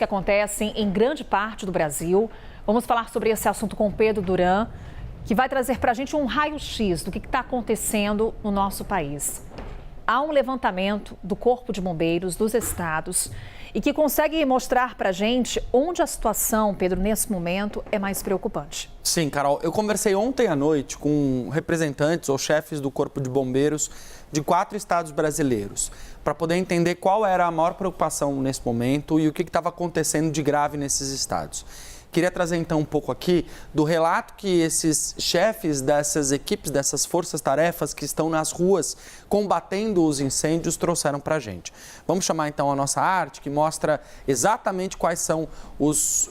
que acontecem em grande parte do Brasil. Vamos falar sobre esse assunto com o Pedro Duran, que vai trazer para a gente um raio-x do que está acontecendo no nosso país. Há um levantamento do Corpo de Bombeiros dos estados e que consegue mostrar para a gente onde a situação, Pedro, nesse momento é mais preocupante. Sim, Carol, eu conversei ontem à noite com representantes ou chefes do Corpo de Bombeiros de 4 estados brasileiros, para poder entender qual era a maior preocupação nesse momento e o que estava acontecendo de grave nesses estados. Queria trazer então um pouco aqui do relato que esses chefes dessas equipes, dessas forças-tarefas que estão nas ruas combatendo os incêndios trouxeram para a gente. Vamos chamar então a nossa arte, que mostra exatamente quais são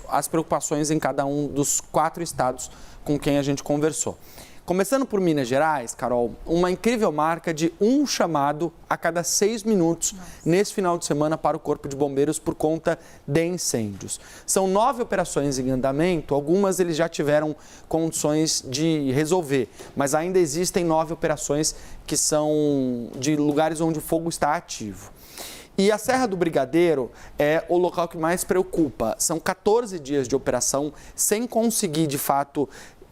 as preocupações em cada um dos 4 estados com quem a gente conversou. Começando por Minas Gerais, Carol, uma incrível marca de um chamado a cada 6 minutos nesse final de semana para o Corpo de Bombeiros por conta de incêndios. São 9 operações em andamento, algumas eles já tiveram condições de resolver, mas ainda existem 9 operações que são de lugares onde o fogo está ativo. E a Serra do Brigadeiro é o local que mais preocupa. São 14 dias de operação sem conseguir, de fato,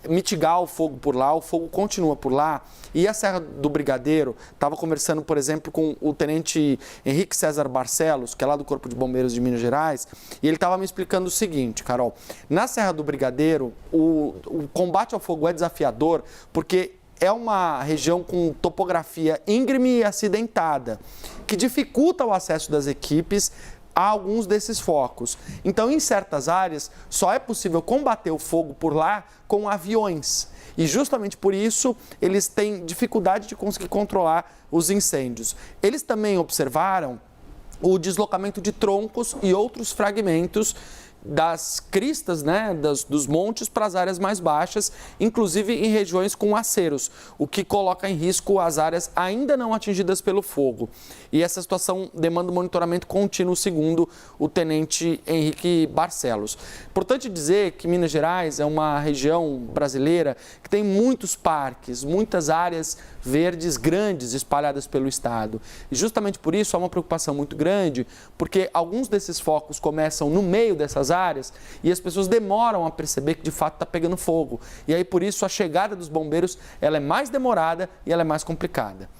mitigar o fogo por lá, o fogo continua por lá. E a Serra do Brigadeiro, estava conversando, por exemplo, com o tenente Henrique César Barcelos, que é lá do Corpo de Bombeiros de Minas Gerais, e ele estava me explicando o seguinte, Carol, na Serra do Brigadeiro, o combate ao fogo é desafiador, porque é uma região com topografia íngreme e acidentada, que dificulta o acesso das equipes a alguns desses focos. Então, em certas áreas, só é possível combater o fogo por lá com aviões. E justamente por isso, eles têm dificuldade de conseguir controlar os incêndios. Eles também observaram o deslocamento de troncos e outros fragmentos das cristas, dos montes para as áreas mais baixas, inclusive em regiões com aceros, o que coloca em risco as áreas ainda não atingidas pelo fogo. E essa situação demanda um monitoramento contínuo, segundo o tenente Henrique Barcelos. Importante dizer que Minas Gerais é uma região brasileira que tem muitos parques, muitas áreas verdes grandes espalhadas pelo estado. E justamente por isso há uma preocupação muito grande, porque alguns desses focos começam no meio dessas áreas e as pessoas demoram a perceber que de fato está pegando fogo. E aí por isso a chegada dos bombeiros ela é mais demorada e ela é mais complicada.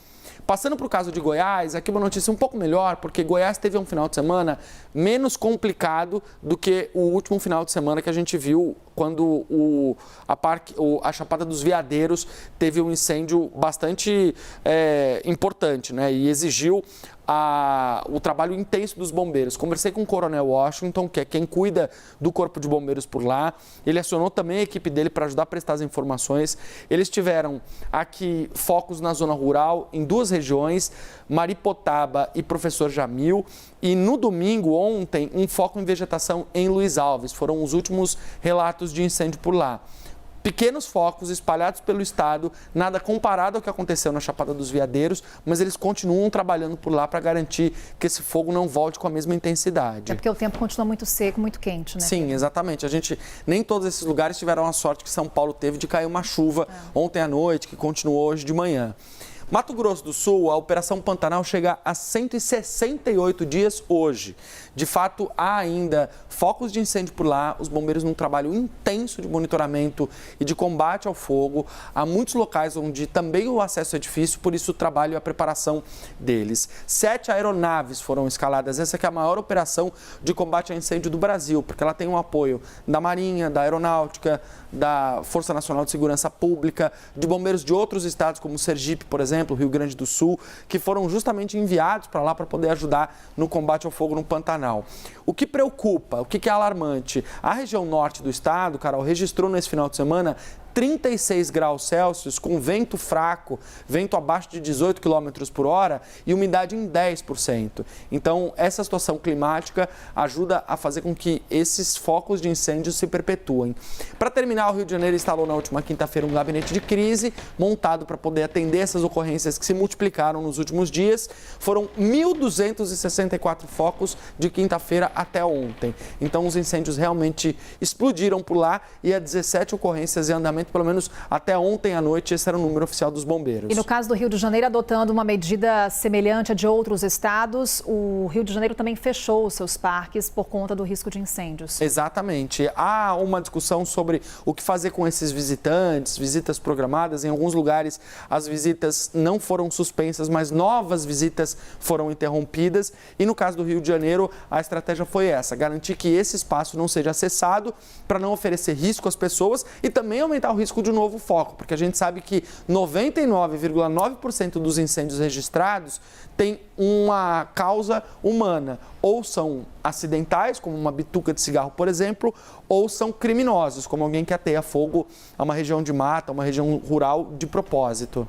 Passando para o caso de Goiás, aqui uma notícia um pouco melhor, porque Goiás teve um final de semana menos complicado do que o último final de semana que a gente viu quando a Chapada dos Veadeiros teve um incêndio bastante importante, e exigiu o trabalho intenso dos bombeiros. Conversei com o Coronel Washington, que é quem cuida do Corpo de Bombeiros por lá. Ele acionou também a equipe dele para ajudar a prestar as informações. Eles tiveram aqui focos na zona rural, em 2 regiões, Maripotaba e Professor Jamil. E no domingo, ontem, um foco em vegetação em Luiz Alves. Foram os últimos relatos de incêndio por lá. Pequenos focos espalhados pelo estado, nada comparado ao que aconteceu na Chapada dos Veadeiros, mas eles continuam trabalhando por lá para garantir que esse fogo não volte com a mesma intensidade. É porque o tempo continua muito seco, muito quente, né? Sim, exatamente. Nem todos esses lugares tiveram a sorte que São Paulo teve de cair uma chuva ontem à noite, que continuou hoje de manhã. Mato Grosso do Sul, a Operação Pantanal chega a 168 dias hoje. De fato, há ainda focos de incêndio por lá, os bombeiros num trabalho intenso de monitoramento e de combate ao fogo. Há muitos locais onde também o acesso é difícil, por isso o trabalho e a preparação deles. 7 aeronaves foram escaladas, essa que é a maior operação de combate a incêndio do Brasil, porque ela tem o apoio da Marinha, da Aeronáutica, da Força Nacional de Segurança Pública, de bombeiros de outros estados, como Sergipe, por exemplo, Rio Grande do Sul, que foram justamente enviados para lá para poder ajudar no combate ao fogo no Pantanal. O que preocupa, o que é alarmante? A região norte do estado, Carol, registrou nesse final de semana 36 graus Celsius com vento fraco, vento abaixo de 18 km por hora e umidade em 10%. Então, essa situação climática ajuda a fazer com que esses focos de incêndio se perpetuem. Para terminar, o Rio de Janeiro instalou na última quinta-feira um gabinete de crise montado para poder atender essas ocorrências que se multiplicaram nos últimos dias. Foram 1.264 focos de quinta-feira até ontem. Então, os incêndios realmente explodiram por lá e há 17 ocorrências em andamento levantamento, pelo menos até ontem à noite, esse era o número oficial dos bombeiros. E no caso do Rio de Janeiro, adotando uma medida semelhante à de outros estados, o Rio de Janeiro também fechou os seus parques por conta do risco de incêndios. Exatamente. Há uma discussão sobre o que fazer com esses visitantes, visitas programadas. Em alguns lugares, as visitas não foram suspensas, mas novas visitas foram interrompidas. E no caso do Rio de Janeiro, a estratégia foi essa, garantir que esse espaço não seja acessado para não oferecer risco às pessoas e também aumentar o risco de um novo foco, porque a gente sabe que 99,9% dos incêndios registrados tem uma causa humana, ou são acidentais, como uma bituca de cigarro, por exemplo, ou são criminosos, como alguém que ateia fogo a uma região de mata, uma região rural de propósito.